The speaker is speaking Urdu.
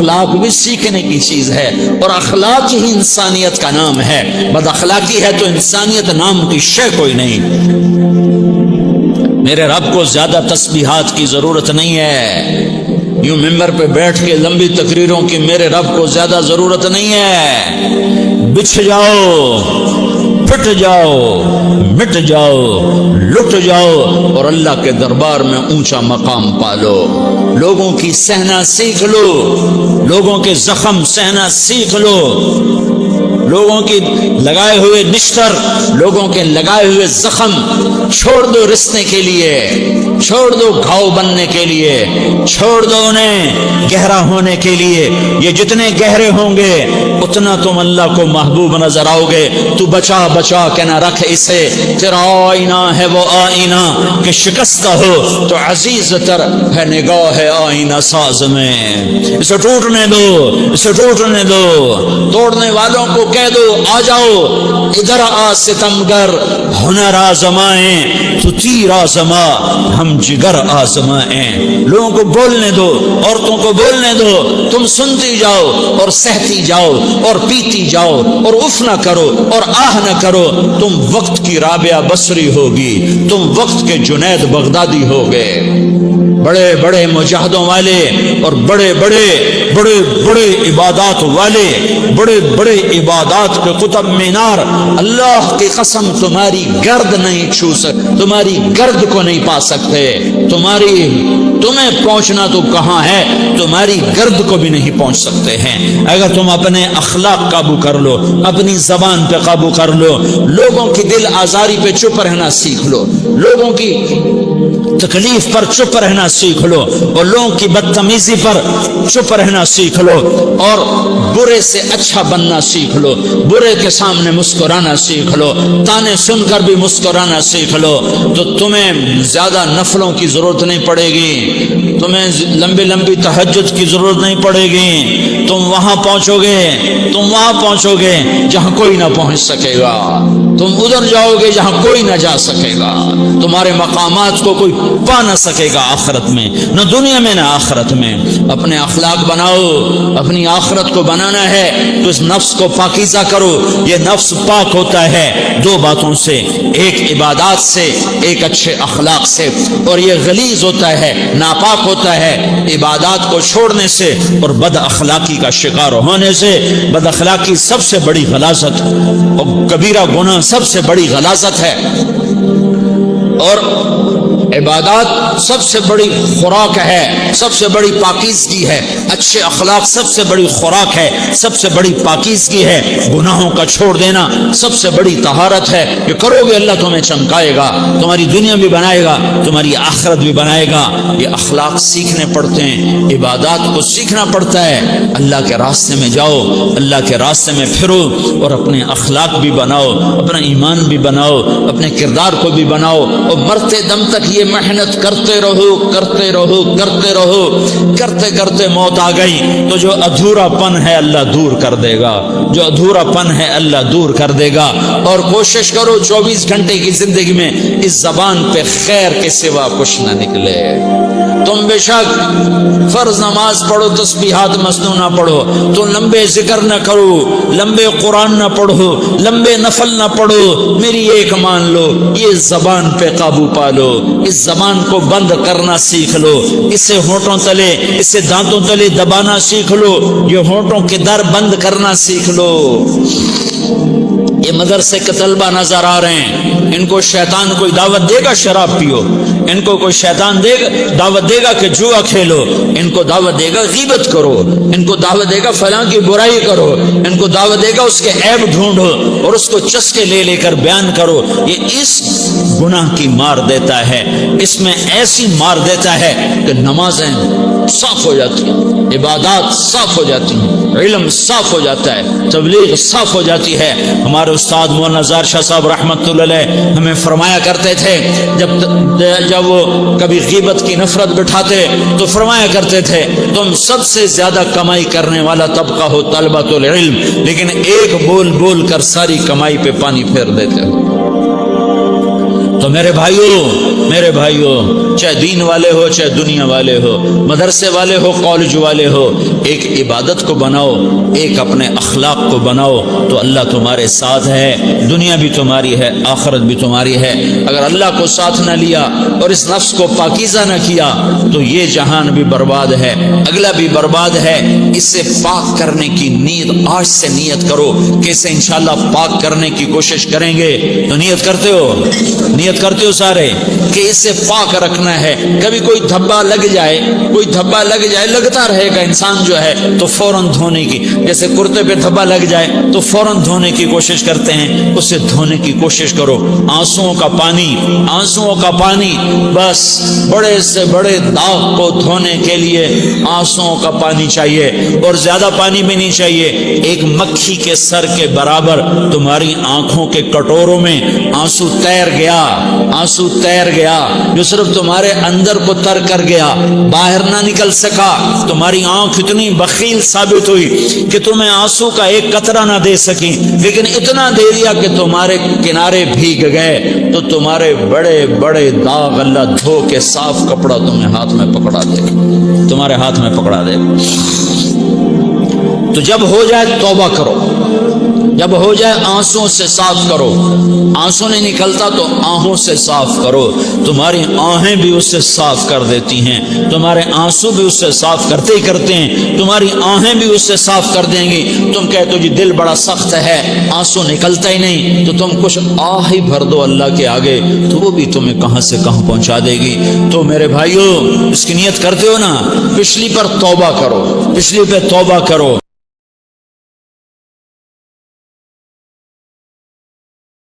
اخلاق بھی سیکھنے کی چیز ہے، اور اخلاق ہی انسانیت کا نام ہے۔ بد اخلاقی ہے تو انسانیت نام کی شے کوئی نہیں۔ میرے رب کو زیادہ تسبیحات کی ضرورت نہیں ہے، یوں ممبر پہ بیٹھ کے لمبی تقریروں کی میرے رب کو زیادہ ضرورت نہیں ہے۔ بچھ جاؤ، پھٹ جاؤ، مٹ جاؤ، لٹ جاؤ، اور اللہ کے دربار میں اونچا مقام پالو۔ لوگوں کی سہنا سیکھ لو، لوگوں کے زخم سہنا سیکھ لو، لوگوں کی لگائے ہوئے نشتر، لوگوں کے لگائے ہوئے زخم چھوڑ دو رسنے کے لیے، چھوڑ دو گھاؤ بننے کے لیے، چھوڑ دو انہیں گہرا ہونے کے لیے۔ یہ جتنے گہرے ہوں گے اتنا تم اللہ کو محبوب نظر آؤ گے۔ تو بچا بچا کے نہ رکھ اسے، تیرا آئینہ ہے وہ آئینہ کہ شکستہ ہو تو عزیز تر ہے نگاہ آئینہ ساز میں۔ اسے ٹوٹنے دو، اسے ٹوٹنے دو۔ توڑنے والوں کو کہہ دو آ جاؤ ادھر آ ستمگر، ہنر آزمائیں تو تیر آزما، ہم جگر آزمائیں۔ لوگوں کو بولنے دو، عورتوں کو بولنے دو، تم سنتی جاؤ اور سہتی جاؤ اور پیتی جاؤ اور اف نہ کرو اور آہ نہ کرو۔ تم وقت کی رابعہ بصری ہوگی، تم وقت کے جنید بغدادی ہوگے۔ بڑے بڑے مجاہدوں والے اور بڑے بڑے بڑے بڑے عبادات والے، بڑے بڑے عبادات کے قطب مینار، اللہ کی قسم تمہاری گرد نہیں چھو سکتے، تمہاری گرد کو نہیں پا سکتے۔ تمہیں پہنچنا تو کہاں ہے، تمہاری گرد کو بھی نہیں پہنچ سکتے ہیں۔ اگر تم اپنے اخلاق قابو کر لو، اپنی زبان پہ قابو کر لو، لوگوں کی دل آزاری پہ چپ رہنا سیکھ لو، لوگوں کی تکلیف پر چپ رہنا سیکھ لو، اور لوگوں کی بدتمیزی پر چپ رہنا سیکھ لو، اور برے سے اچھا بننا سیکھ لو، برے کے سامنے مسکرانا سیکھ لو، تانے سن کر بھی مسکرانا سیکھ لو، تو تمہیں زیادہ نفلوں کی ضرورت نہیں پڑے گی، تمہیں لمبی لمبی تہجد کی ضرورت نہیں پڑے گی۔ تم وہاں پہنچو گے، تم وہاں پہنچو گے جہاں کوئی نہ پہنچ سکے گا، تم ادھر جاؤ گے جہاں کوئی نہ جا سکے گا، تمہارے مقامات کو کوئی پا نہ سکے گا آخرت میں، نہ دنیا میں نہ آخرت میں۔ اپنے اخلاق بناؤ، اپنی آخرت کو بنانا ہے تو اس نفس کو پاکیزہ کرو۔ یہ نفس پاک ہوتا ہے دو باتوں سے، ایک عبادات سے، ایک اچھے اخلاق سے، اور یہ غلیظ ہوتا ہے، ناپاک ہوتا ہے عبادات کو چھوڑنے سے اور بد اخلاقی کا شکار ہونے سے۔ بد اخلاقی سب سے بڑی غلاظت اور کبیرہ گناہ سب سے بڑی غلاظت ہے، اور عبادات سب سے بڑی خوراک ہے، سب سے بڑی پاکیزگی ہے، اچھے اخلاق سب سے بڑی خوراک ہے، سب سے بڑی پاکیزگی ہے، گناہوں کا چھوڑ دینا سب سے بڑی طہارت ہے۔ یہ کرو گے اللہ تمہیں چمکائے گا، تمہاری دنیا بھی بنائے گا، تمہاری آخرت بھی بنائے گا۔ یہ اخلاق سیکھنے پڑتے ہیں، عبادات کو سیکھنا پڑتا ہے۔ اللہ کے راستے میں جاؤ، اللہ کے راستے میں پھرو، اور اپنے اخلاق بھی بناؤ، اپنا ایمان بھی بناؤ، اپنے کردار کو بھی بناؤ، اور مرتے دم تک یہ محنت کرتے رہو، کرتے رہو، کرتے رہو۔ کرتے کرتے موت آ گئی تو جو ادھورا پن ہے اللہ دور کر دے گا، جو ادھورا پن ہے اللہ دور کر دے گا۔ اور کوشش کرو 24 گھنٹے کی زندگی میں اس زبان پہ خیر کے سوا کچھ نہ نکلے۔ تم بے شک فرض نماز پڑھو، تسبیحات مسنون نہ پڑھو، تو لمبے ذکر نہ کرو، لمبے قرآن نہ پڑھو، لمبے نفل نہ پڑھو، میری ایک مان لو، یہ زبان پہ قابو پالو، اس زبان کو بند کرنا سیکھ لو، اسے ہونٹوں تلے، اسے دانتوں تلے دبانا سیکھ لو، یہ ہونٹوں کے در بند کرنا سیکھ لو۔ یہ مدرسے کے طلبہ نظر آ رہے ہیں، ان کو شیطان کوئی دعوت دے گا شراب پیو، ان کو کوئی شیطان دعوت دے گا کہ جوا کھیلو، ان کو دعوت دے گا غیبت کرو، ان کو دعوت دے گا فلاں کی برائی کرو، ان کو دعوت دے گا اس کے عیب ڈھونڈو اور اس کو چسکے لے لے کر بیان کرو۔ یہ اس گناہ کی مار دیتا ہے، اس میں ایسی مار دیتا ہے کہ نمازیں صاف ہو جاتی ہیں، عبادات صاف ہو جاتی ہیں، علم صاف ہو جاتا ہے، تبلیغ صاف ہو جاتی ہے۔ ہمارے استاد مولانا نزار شاہ صاحب رحمۃ اللہ علیہ ہمیں فرمایا کرتے تھے، جب وہ کبھی غیبت کی نفرت بٹھاتے تو فرمایا کرتے تھے تم سب سے زیادہ کمائی کرنے والا طبقہ ہو طلبۃ العلم، لیکن ایک بول بول کر ساری کمائی پہ پانی پھیر دیتے ہو۔ تو میرے بھائیوں چاہے دین والے ہو چاہے دنیا والے ہو، مدرسے والے ہو کالج والے ہو، ایک عبادت کو بناؤ، ایک اپنے اخلاق کو بناؤ، تو اللہ تمہارے ساتھ ہے، دنیا بھی تمہاری ہے، آخرت بھی تمہاری ہے۔ اگر اللہ کو ساتھ نہ لیا اور اس نفس کو پاکیزہ نہ کیا تو یہ جہان بھی برباد ہے، اگلا بھی برباد ہے۔ اسے پاک کرنے کی نیت آج سے نیت کرو کہ اسے انشاءاللہ پاک کرنے کی کوشش کریں گے۔ تو نیت کرتے ہو، نیت کرتے ہو سارے کہ اسے پاک رکھنا ہے۔ کبھی کوئی دھبا لگ جائے، کوئی دھبا لگ جائے، لگتا رہے گا انسان جو ہے تو فوراً دھونے کی، جیسے کرتے پہ دھبا لگ جائے تو فوراً دھونے کی کوشش کرتے ہیں، اسے دھونے کی کوشش کرو۔ آنسوؤں کا پانی، آنسوؤں کا پانی، بس بڑے سے بڑے داغ کو دھونے کے لیے آنسوؤں کا پانی چاہیے، اور زیادہ پانی بھی نہیں چاہیے۔ ایک مکھی کے سر کے برابر تمہاری آنکھوں کے کٹوروں میں آنسو تیر گیا، آنسو تیر گیا، جو صرف تمہارے اندر کو تر کر گیا، باہر نہ نکل سکا۔ تمہاری آنکھ اتنی بخیل ثابت ہوئی کہ تمہیں آنسو کا ایک قطرہ نہ دے سکی، لیکن اتنا دے دیا کہ تمہارے کنارے بھیگ گئے۔ تو تمہارے بڑے بڑے داغ اللہ دھو کے صاف کپڑا تمہیں ہاتھ میں پکڑا دے، تمہارے ہاتھ میں پکڑا دے۔ تو جب ہو جائے توبہ کرو، جب ہو جائے آنسوں سے صاف کرو۔ آنسو نہیں نکلتا تو آہوں سے صاف کرو، تمہاری آہیں بھی اس سے صاف کر دیتی ہیں، تمہارے آنسو بھی اس سے صاف کرتے ہی کرتے ہیں، تمہاری آہیں بھی اس سے صاف کر دیں گی۔ تم کہتے ہو جی دل بڑا سخت ہے، آنسو نکلتا ہی نہیں، تو تم کچھ آہ ہی بھر دو اللہ کے آگے، تو وہ بھی تمہیں کہاں سے کہاں پہنچا دے گی۔ تو میرے بھائیو، اس کی نیت کرتے ہو نا، پچھلی پر توبہ کرو، پچھلی پہ توبہ کرو،